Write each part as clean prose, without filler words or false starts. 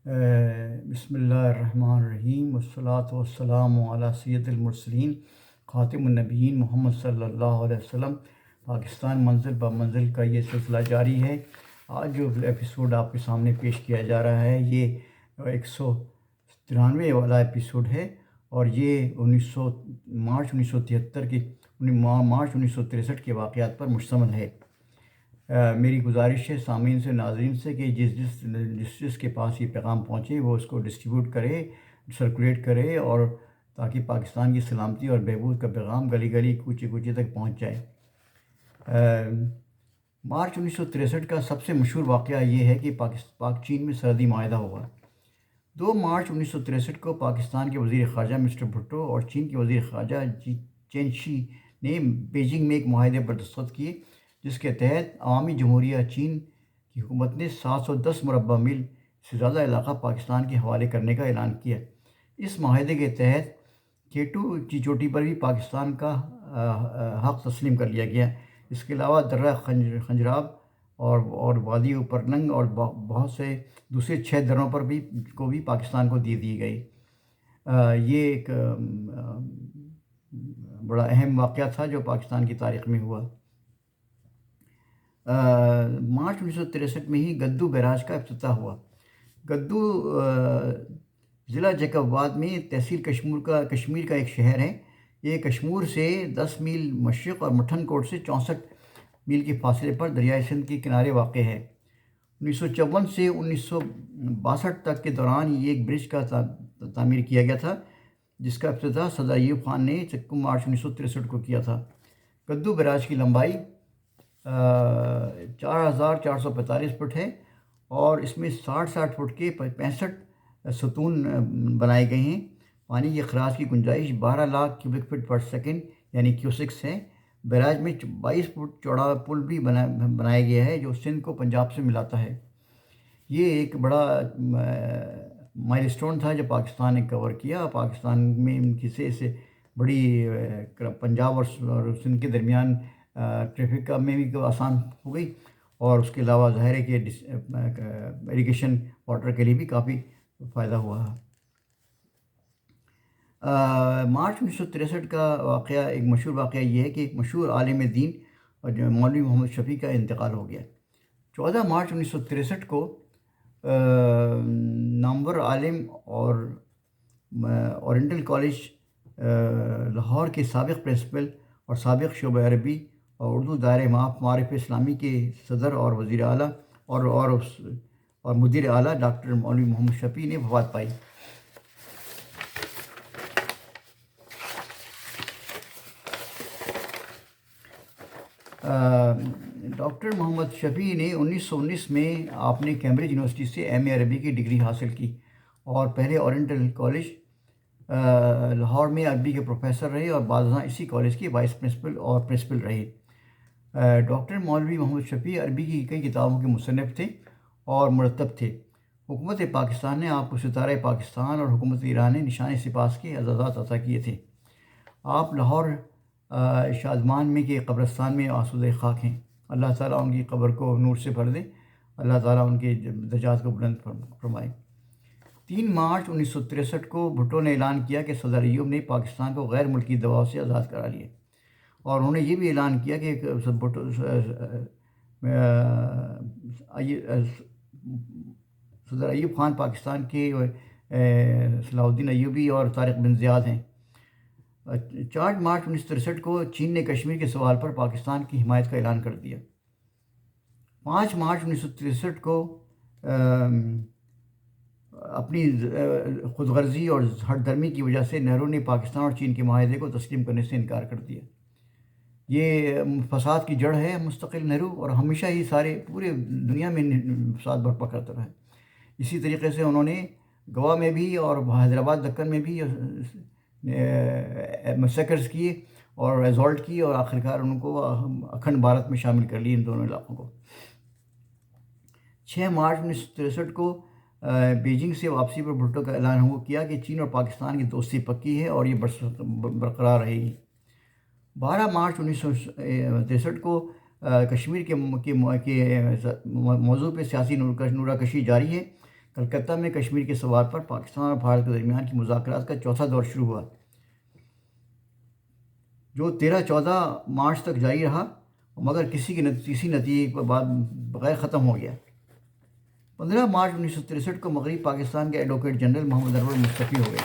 بسم اللہ الرحمن الرحیم والصلاة والسلام علی سید المرسلین خاتم النبیین محمد صلی اللہ علیہ وسلم۔ پاکستان منزل بہ منزل کا یہ سلسلہ جاری ہے۔ آج جو ایپیسوڈ آپ کے سامنے پیش کیا جا رہا ہے یہ 193 والا ایپیسوڈ ہے، اور یہ مارچ 1963 کے واقعات پر مشتمل ہے۔ میری گزارش ہے سامعین سے، ناظرین سے، کہ جس کے پاس یہ پیغام پہنچے وہ اس کو ڈسٹریبیوٹ کرے، سرکولیٹ کرے، اور تاکہ پاکستان کی سلامتی اور بہبود کا پیغام گلی گلی کوچے کوچے تک پہنچ جائے۔ مارچ 1963 کا سب سے مشہور واقعہ یہ ہے کہ پاک چین میں سرحدی معاہدہ ہوا۔ 2 مارچ 1963 کو پاکستان کے وزیر خارجہ مسٹر بھٹو اور چین کے وزیر خارجہ چین شی نے بیجنگ میں ایک معاہدے پر دستخط کیے، جس کے تحت عوامی جمہوریہ چین کی حکومت نے 710 مربع میل سے زیادہ علاقہ پاکستان کے حوالے کرنے کا اعلان کیا۔ اس معاہدے کے تحت کیٹو کی چوٹی پر بھی پاکستان کا حق تسلیم کر لیا گیا۔ اس کے علاوہ درہ خنجراب اور وادی اوپرنگ اور بہت سے دوسرے 6 دروں پر بھی پاکستان کو دی گئی۔ یہ ایک بڑا اہم واقعہ تھا جو پاکستان کی تاریخ میں ہوا۔ مارچ 1963 میں ہی گدو بیراج کا افتتاح ہوا۔ گدو ضلع جیکب آباد میں تحصیل کشمیر کا ایک شہر ہے۔ یہ کشمور سے 10 میل مشرق اور مٹھن کوٹ سے 64 میل کے فاصلے پر دریائے سندھ کے کنارے واقع ہے۔ 1954 سے 1962 تک کے دوران یہ ایک برج کا تعمیر کیا گیا تھا، جس کا افتتاح صدر ایوب خان نے 4 مارچ 1963 کو کیا تھا۔ گدو بیراج کی لمبائی 4445 فٹ ہے، اور اس میں 60 فٹ کے 65 ستون بنائے گئے ہیں۔ پانی کے اخراج کی گنجائش 12 lakh cubic feet per second یعنی کیوسکس ہے۔ بیراج میں 22 فٹ چوڑا پل بھی بنایا گیا ہے جو سندھ کو پنجاب سے ملاتا ہے۔ یہ ایک بڑا مائل سٹون تھا جو پاکستان نے کور کیا۔ پاکستان میں ان کی سے بڑی پنجاب اور سندھ کے درمیان ٹریفک میں بھی آسان ہو گئی، اور اس کے علاوہ ظاہر ہے کہ اریگیشن واٹر کے لیے بھی کافی فائدہ ہوا۔ مارچ 1963 کا واقعہ، ایک مشہور واقعہ یہ ہے کہ ایک مشہور عالم دین اور مولوی محمد شفیع کا انتقال ہو گیا۔ 14 مارچ 1963 کو نامور عالم اور اورینٹل کالج لاہور کے سابق پرنسپل اور سابق شعبہ عربی اور اردو دائرہ معارف اسلامی کے صدر اور وزیر اعلیٰ اور مدیر اعلیٰ ڈاکٹر مولوی محمد شفیع نے وفات پائی۔ ڈاکٹر محمد شفیع نے 1919 میں آپ نے کیمبرج یونیورسٹی سے ایم اے عربی کی ڈگری حاصل کی، اور پہلے اورینٹل کالج لاہور میں عربی کے پروفیسر رہے، اور بعض اسی کالج کے وائس پرنسپل اور پرنسپل رہے۔ ڈاکٹر مولوی محمد شفیع عربی کی کئی کتابوں کے مصنف تھے اور مرتب تھے۔ حکومت پاکستان نے آپ کو ستارہ پاکستان اور حکومت ایران نے نشان سپاس کے اعزازات عطا کیے تھے۔ آپ لاہور شادمان میں کے قبرستان میں آسودہ خاک ہیں۔ اللہ تعالیٰ ان کی قبر کو نور سے بھر دے، اللہ تعالیٰ ان کے درجات کو بلند فرمائے۔ 3 مارچ 1963 کو بھٹو نے اعلان کیا کہ صدر ایوب نے پاکستان کو غیر ملکی دباؤ سے آزاد کرا لیا، اور انہوں نے یہ بھی اعلان کیا کہ صدر ایوب خان پاکستان کے صلاح الدین ایوبی اور طارق بن زیاد ہیں۔ 4 مارچ 1963 کو چین نے کشمیر کے سوال پر پاکستان کی حمایت کا اعلان کر دیا۔ 5 مارچ 1963 کو اپنی خود غرضی اور ہٹ درمی کی وجہ سے نہرو نے پاکستان اور چین کے معاہدے کو تسلیم کرنے سے انکار کر دیا۔ یہ فساد کی جڑ ہے مستقل نہرو، اور ہمیشہ ہی پورے دنیا میں فساد برپا کرتا رہا ہے۔ اسی طریقے سے انہوں نے گوا میں بھی اور حیدرآباد دکن میں بھی میسیکرز کیے اور ایزالٹ کی، اور آخرکار ان کو اکھنڈ بھارت میں شامل کر لی ان دونوں علاقوں کو۔ 6 مارچ 1963 کو بیجنگ سے واپسی پر بھٹو کا اعلان کیا کہ چین اور پاکستان کی دوستی پکی ہے اور یہ برقرار رہے گی۔ 12 مارچ 1963 کو کشمیر کے موضوع پہ سیاسی نورہ کشی جاری ہے۔ کلکتہ میں کشمیر کے سوال پر پاکستان اور بھارت کے درمیان کی مذاکرات کا چوتھا دور شروع ہوا، جو 13-14 مارچ تک جاری رہا، مگر کسی نتیجے کے بعد بغیر ختم ہو گیا۔ 15 مارچ 1963 کو مغربی پاکستان کے ایڈوکیٹ جنرل محمد انور مستعفی ہو گئے۔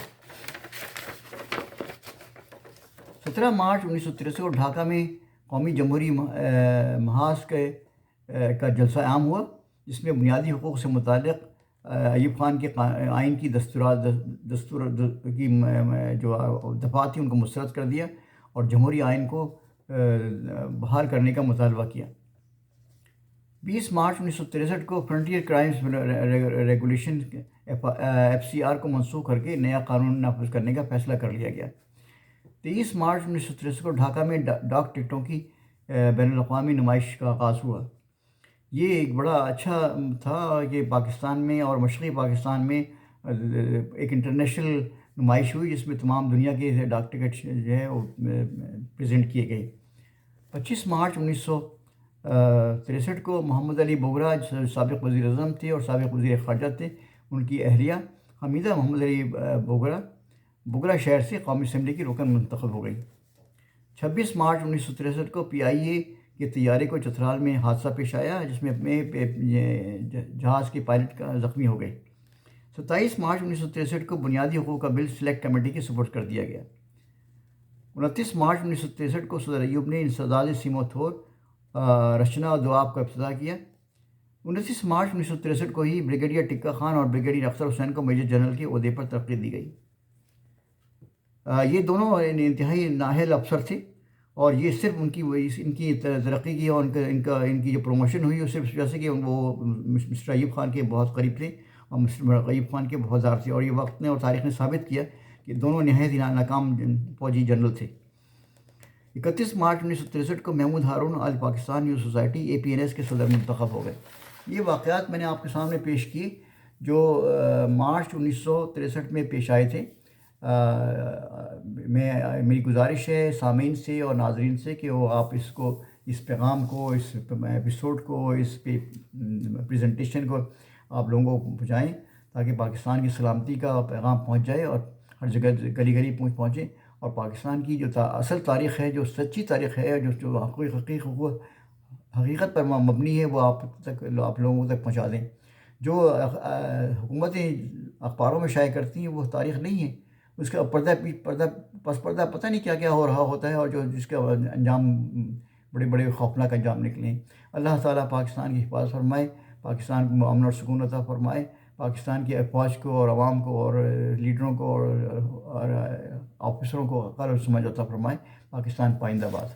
17 مارچ 1963 کو ڈھاکہ میں قومی جمہوری محاذ کا جلسہ عام ہوا، جس میں بنیادی حقوق سے متعلق ایوب خان کے آئین کی دستور کی جو دفعات تھیں ان کو مسترد کر دیا اور جمہوری آئین کو بحال کرنے کا مطالبہ کیا۔ 20 مارچ 1963 کو فرنٹیئر کرائمز ریگولیشن FCR کو منسوخ کر کے نیا قانون نافذ کرنے کا فیصلہ کر لیا گیا۔ 23 مارچ 1963 کو ڈھاکہ میں ڈاک ٹکٹوں کی بین الاقوامی نمائش کا آغاز ہوا۔ یہ ایک بڑا اچھا تھا کہ پاکستان میں اور مشرقی پاکستان میں ایک انٹرنیشنل نمائش ہوئی، جس میں تمام دنیا کے ڈاک ٹکٹ جو ہے وہ پریزنٹ کیے گئے۔ 25 مارچ 1963 کو محمد علی بگرا سابق وزیر اعظم تھے اور سابق وزیر خارجہ تھے، ان کی اہلیہ حمیدہ محمد علی بگرا شہر سے قومی اسمبلی کی رکن منتخب ہو گئی۔ 26 مارچ 1963 کو PIA کے طیارے کو چترال میں حادثہ پیش آیا، جس میں جہاز کے پائلٹ کا زخمی ہو گئے۔ 27 مارچ 1963 کو بنیادی حقوق کا بل سلیکٹ کمیٹی کے سپرد کر دیا گیا۔ 29 مارچ 1963 کو صدر ایوب نے انسداد سیمو تھور، رچنا و دواب کا افتتاح کیا۔ 29 مارچ 1963 کو ہی بریگیڈیئر ٹکا خان اور بریگیڈیئر اختر حسین کو میجر جنرل کے عہدے پر ترقی دی گئی۔ یہ دونوں انتہائی نااہل افسر تھے، اور یہ صرف ان کی ترقی کی اور ان کی جو پروموشن ہوئی وہ صرف اس وجہ سے کہ وہ مسٹر ایوب خان کے بہت قریب تھے اور مسٹر ایوب خان کے بہت زار تھے، اور یہ وقت نے اور تاریخ نے ثابت کیا کہ دونوں نہایت ناکام فوجی جنرل تھے۔ 31 مارچ 1963 کو محمود ہارون آل پاکستان نیو سوسائٹی APNS کے صدر منتخب ہو گئے۔ یہ واقعات میں نے آپ کے سامنے پیش کیے جو مارچ 1963 میں پیش آئے تھے۔ میری گزارش ہے سامعین سے اور ناظرین سے کہ وہ آپ اس پیغام کو، اس ایپیسوڈ کو، اس پریزنٹیشن کو آپ لوگوں کو پہنچائیں، تاکہ پاکستان کی سلامتی کا پیغام پہنچ جائے اور ہر جگہ گلی گلی پہنچے، اور پاکستان کی جو اصل تاریخ ہے، جو سچی تاریخ ہے، جو حقیقت پر مبنی ہے، وہ آپ لوگوں تک پہنچا دیں۔ جو حکومتیں اخباروں میں شائع کرتی ہیں وہ تاریخ نہیں ہے، اس کا پس پردہ پتہ نہیں کیا کیا ہو رہا ہوتا ہے، اور جس کا انجام بڑے بڑے خوفناک انجام نکلے ہیں۔ اللہ تعالیٰ پاکستان کی حفاظت فرمائے، پاکستان کو امن اور سکون عطا فرمائے، پاکستان کی افواج کو اور عوام کو اور لیڈروں کو اور آفیسروں کو عقل اور سمجھ عطا فرمائے۔ پاکستان پائندہ باد۔